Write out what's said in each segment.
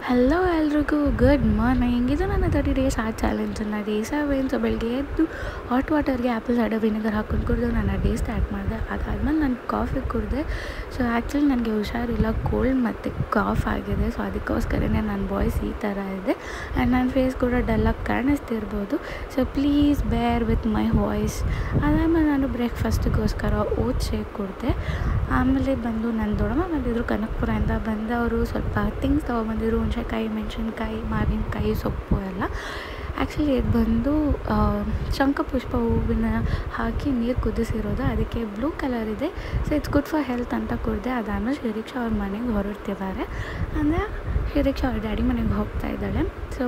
Hello ಎಲ್ರಿಗೂ good morning. ಇದು ನನ್ನ 30 ಡೇಸ್ ಆ ಚಾಲೆಂಜನ್ನು ಡೇ 7. ಸೊ ಬೆಳಗ್ಗೆ ಎದ್ದು ಹಾಟ್ ವಾಟರ್ಗೆ ಆ್ಯಪಲ್ ಸೈಡರ್ ವಿನೆಗರ್ ಹಾಕ್ಕೊಂಡು ಕುಡಿದು ನನ್ನ ಡೇ ಸ್ಟಾರ್ಟ್ ಮಾಡಿದೆ. ಅದಾದಮೇಲೆ ನಾನು ಕಾಫಿ ಕುಡಿದೆ. ಸೊ ಆ್ಯಕ್ಚುಲಿ ನನಗೆ ಹುಷಾರಿಲ್ಲ, ಕೋಲ್ಡ್ ಮತ್ತು ಕಾಫ್ ಆಗಿದೆ. ಸೊ ಅದಕ್ಕೋಸ್ಕರನೇ ನನ್ನ ವಾಯ್ಸ್ ಈ ಥರ ಇದೆ ಆ್ಯಂಡ್ ನನ್ನ ಫೇಸ್ ಕೂಡ ಡಲ್ಲಾಗಿ ಕಾಣಿಸ್ತಿರ್ಬೋದು. So please bear with my voice. ಅದಾದಮೇಲೆ ನಾನು ಬ್ರೇಕ್ಫಾಸ್ಟಿಗೋಸ್ಕರ ಓಟ್ ಶೇಕ್ ಕುಡಿದೆ. ಆಮೇಲೆ ಬಂದು ನನ್ನ ದೊಡ್ಡಮ್ಮ ಬಂದಿದ್ದರು ಕನಕಪುರದಿಂದ. ಬಂದವರು ಸ್ವಲ್ಪ ಥಿಂಗ್ಸ್ ತೊಗೊಬಂದಿದ್ರು, ಹುಣಸೆಕಾಯಿ, ಮೆಣಸಿನ್ಕಾಯಿ, ಮಾವಿನಕಾಯಿ, ಸೊಪ್ಪು ಎಲ್ಲ. ಆ್ಯಕ್ಚುಲಿ ಇದು ಬಂದು ಶಂಖಪುಷ್ಪ ಹೂವಿನ ಹಾಕಿ ನೀರು ಕುದಿಸಿರೋದು, ಅದಕ್ಕೆ ಬ್ಲೂ ಕಲರ್ ಇದೆ. So it's good for health ಅಂತ ಕುಡಿದೆ. ಅದಾದಮೇಲೆ ಶಿರೀಕ್ಷಾ ಅವ್ರ ಮನೆಗೆ ಹೊರಡ್ತಿದ್ದಾರೆ. ಅಂದರೆ ಶಿರೀಕ್ಷಾ ಅವ್ರ ಡ್ಯಾಡಿ ಮನೆಗೆ ಹೋಗ್ತಾ ಇದ್ದಾಳೆ. ಸೊ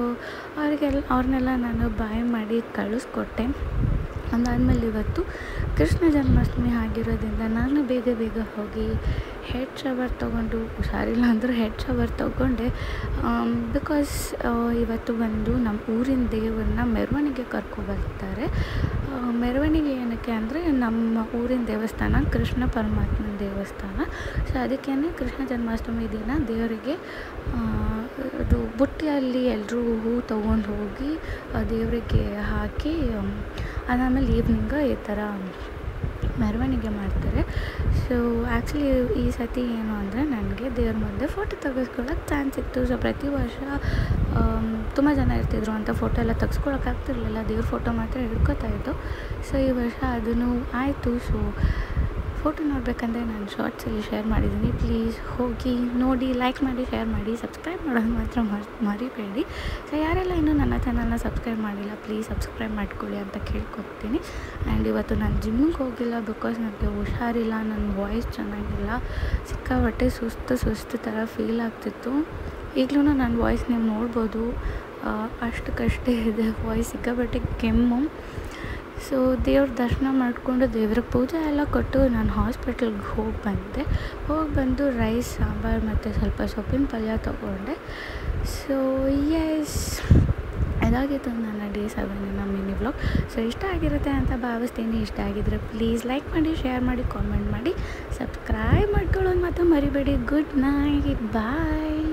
ಅವ್ರನ್ನೆಲ್ಲ ನಾನು ಬಾಯ್ ಮಾಡಿ ಕಳಿಸ್ಕೊಟ್ಟೆ. ಅದಾದಮೇಲೆ ಇವತ್ತು ಕೃಷ್ಣ ಜನ್ಮಾಷ್ಟಮಿ ಆಗಿರೋದ್ರಿಂದ ನಾನು ಬೇಗ ಹೋಗಿ ಹೆಡ್ ಶವರ್ ತೊಗೊಂಡು, ಹುಷಾರಿಲ್ಲ ಅಂದರೂ ಹೆಡ್ ಶವರ್ ತೊಗೊಂಡೆ. ಬಿಕಾಸ್ ಇವತ್ತು ಬಂದು ನಮ್ಮ ಊರಿನ ದೇವರನ್ನ ಮೆರವಣಿಗೆ ಕರ್ಕೊಬರ್ತಾರೆ. ಮೆರವಣಿಗೆ ಏನಕ್ಕೆ ಅಂದರೆ ನಮ್ಮ ಊರಿನ ದೇವಸ್ಥಾನ ಕೃಷ್ಣ ಪರಮಾತ್ಮನ ದೇವಸ್ಥಾನ. ಸೊ ಅದಕ್ಕೇ ಕೃಷ್ಣ ಜನ್ಮಾಷ್ಟಮಿ ದಿನ ದೇವರಿಗೆ ಅದು ಬುಟ್ಟಿಯಲ್ಲಿ ಎಲ್ಲರೂ ಹೂ ತೊಗೊಂಡು ಹೋಗಿ ದೇವರಿಗೆ ಹಾಕಿ ಅದಾದಮೇಲೆ ಈವ್ನಿಂಗ್ ಈ ಥರ ಮೆರವಣಿಗೆ ಮಾಡ್ತಾರೆ. ಸೊ ಆ್ಯಕ್ಚುಲಿ ಈ ಸತಿ ಏನು ಅಂದರೆ ನನಗೆ ದೇವ್ರ ಮುಂದೆ ಫೋಟೋ ತೆಗೆಸ್ಕೊಳ್ಳೋಕೆ ಚಾನ್ಸ್ ಇತ್ತು. ಸೊ ಪ್ರತಿ ವರ್ಷ ತುಂಬ ಜನ ಇರ್ತಿದ್ರು ಅಂತ ಫೋಟೋ ಎಲ್ಲ ತೆಗೆಸ್ಕೊಳಕ್ಕಾಗ್ತಿರ್ಲಿಲ್ಲ, ದೇವ್ರ ಫೋಟೋ ಮಾತ್ರ ಹಿಡ್ಕೊತಾಯಿತ್ತು. ಸೊ ಈ ವರ್ಷ ಅದನ್ನು ಆಯಿತು. ಸೊ ಫೋಟೋ ನೋಡಬೇಕಂದ್ರೆ ನಾನು ಶಾರ್ಟ್ಸಲ್ಲಿ ಶೇರ್ ಮಾಡಿದ್ದೀನಿ. ಪ್ಲೀಸ್ ಹೋಗಿ ನೋಡಿ, ಲೈಕ್ ಮಾಡಿ, ಶೇರ್ ಮಾಡಿ, ಸಬ್ಸ್ಕ್ರೈಬ್ ಮಾಡೋದು ಮಾತ್ರ ಮರಿಬೇಡಿ. ಸೊ ಯಾರೆಲ್ಲ ಇನ್ನೂ ನನ್ನ ಚಾನಲ್ನ ಸಬ್ಸ್ಕ್ರೈಬ್ ಮಾಡಿಲ್ಲ, ಪ್ಲೀಸ್ ಸಬ್ಸ್ಕ್ರೈಬ್ ಮಾಡ್ಕೊಳ್ಳಿ ಅಂತ ಕೇಳ್ಕೊತೀನಿ. ಆ್ಯಂಡ್ ಇವತ್ತು ನಾನು ಜಿಮ್ಮಿಗೆ ಹೋಗಿಲ್ಲ ಬಿಕಾಸ್ ನನಗೆ ಹುಷಾರಿಲ್ಲ, ನನ್ನ ವಾಯ್ಸ್ ಚೆನ್ನಾಗಿಲ್ಲ, ಸಿಕ್ಕಾಪಟ್ಟೆ ಸುಸ್ತು ಥರ ಫೀಲ್ ಆಗ್ತಿತ್ತು. ಈಗಲೂ ನನ್ನ ವಾಯ್ಸ್ ನೀವು ನೋಡ್ಬೋದು, ಅಷ್ಟಕ್ಕಷ್ಟೇ ಇದೆ ವಾಯ್ಸ್, ಸಿಕ್ಕಾಪಟ್ಟೆ ಕೆಮ್ಮು. ಸೊ ದೇವ್ರ ದರ್ಶನ ಮಾಡಿಕೊಂಡು ದೇವ್ರ ಪೂಜೆ ಎಲ್ಲ ಕೊಟ್ಟು ನಾನು ಹಾಸ್ಪಿಟಲ್ಗೆ ಹೋಗಿ ಬಂದು ರೈಸ್, ಸಾಂಬಾರು ಮತ್ತು ಸ್ವಲ್ಪ ಸೊಪ್ಪಿನ ಪಲ್ಯ ತೊಗೊಂಡೆ. ಸೊ ಎಸ್, ಇದಾಗಿತ್ತು ನನ್ನ ಡೇ 7 ಮಿನಿ ವ್ಲಾಗ್. ಸೊ ಇಷ್ಟ ಆಗಿರುತ್ತೆ ಅಂತ ಭಾವಿಸ್ತೀನಿ. ಇಷ್ಟ ಆಗಿದ್ದರೆ ಪ್ಲೀಸ್ ಲೈಕ್ ಮಾಡಿ, ಶೇರ್ ಮಾಡಿ, ಕಾಮೆಂಟ್ ಮಾಡಿ, ಸಬ್ಸ್ಕ್ರೈಬ್ ಮಾಡ್ಕೊಳ್ಳೋದು ಮಾತ್ರ ಮರಿಬೇಡಿ. ಗುಡ್ ನೈಟ್, ಬಾಯ್.